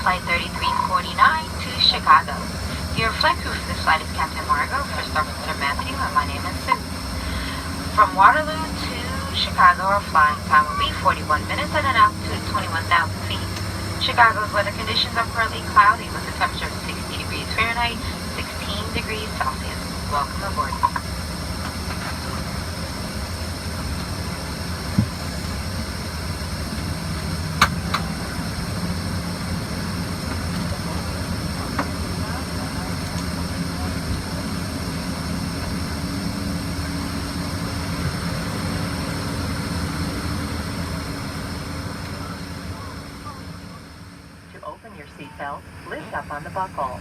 Flight 3349 to Chicago. Your flight crew for this flight is Captain Margot, First Officer Matthew, and my name is Sue. From Waterloo to Chicago, our flying time will be 41 minutes at an altitude of 21,000 feet. Chicago's weather conditions are partly cloudy with a temperature of 60 degrees Fahrenheit, 16 degrees Celsius. Welcome aboard. Open your seatbelt, lift up on the buckle.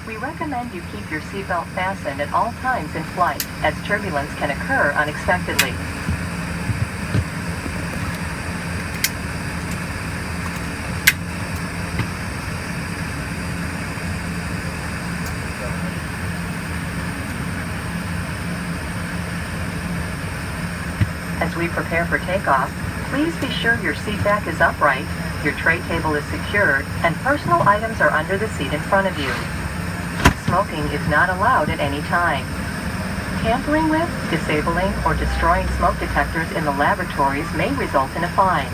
We recommend you keep your seatbelt fastened at all times in flight, as turbulence can occur unexpectedly. As we prepare for takeoff, please be sure your seat back is upright, your tray table is secured, and personal items are under the seat in front of you. Smoking is not allowed at any time. Tampering with, disabling, or destroying smoke detectors in the laboratories may result in a fine.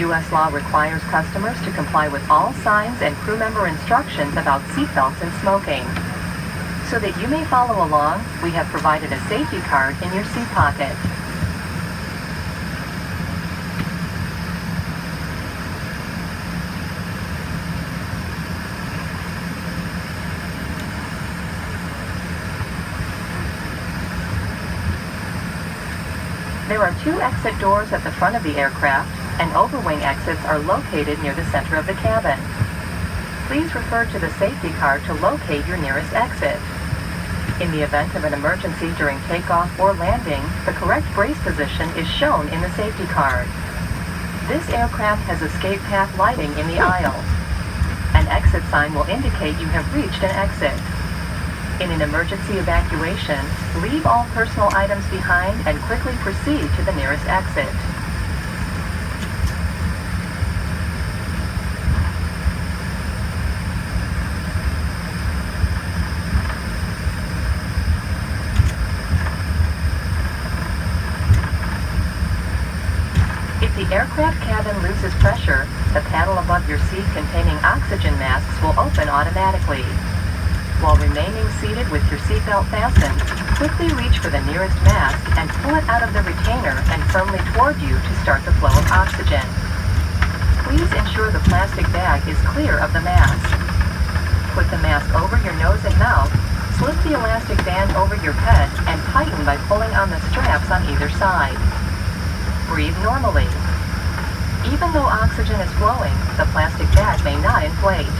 U.S. law requires customers to comply with all signs and crew member instructions about seatbelts and smoking. So that you may follow along, we have provided a safety card in your seat pocket. There are two exit doors at the front of the aircraft, and overwing exits are located near the center of the cabin. Please refer to the safety card to locate your nearest exit. In the event of an emergency during takeoff or landing, the correct brace position is shown in the safety card. This aircraft has escape path lighting in the aisle. An exit sign will indicate you have reached an exit. In an emergency evacuation, leave all personal items behind and quickly proceed to the nearest exit. If the aircraft cabin loses pressure, the panel above your seat containing oxygen masks will open automatically. While remaining seated with your seatbelt fastened, quickly reach for the nearest mask and pull it out of the retainer and firmly toward you to start the flow of oxygen. Please ensure the plastic bag is clear of the mask. Put the mask over your nose and mouth, slip the elastic band over your head, and tighten by pulling on the straps on either side. Breathe normally. Even though oxygen is flowing, the plastic bag may not inflate.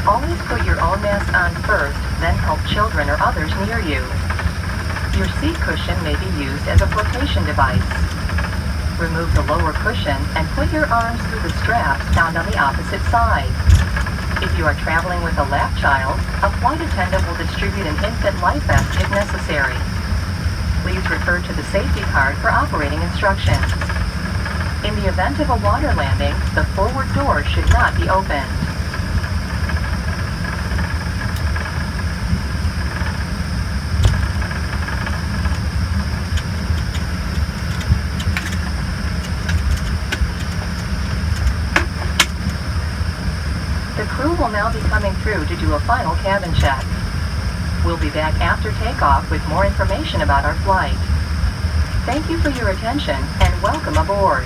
Always put your own mask on first, then help children or others near you. Your seat cushion may be used as a flotation device. Remove the lower cushion and put your arms through the straps found on the opposite side. If you are traveling with a lap child, a flight attendant will distribute an infant life vest if necessary. Please refer to the safety card for operating instructions. In the event of a water landing, the forward door should not be opened. The crew will now be coming through to do a final cabin check. We'll be back after takeoff with more information about our flight. Thank you for your attention and welcome aboard.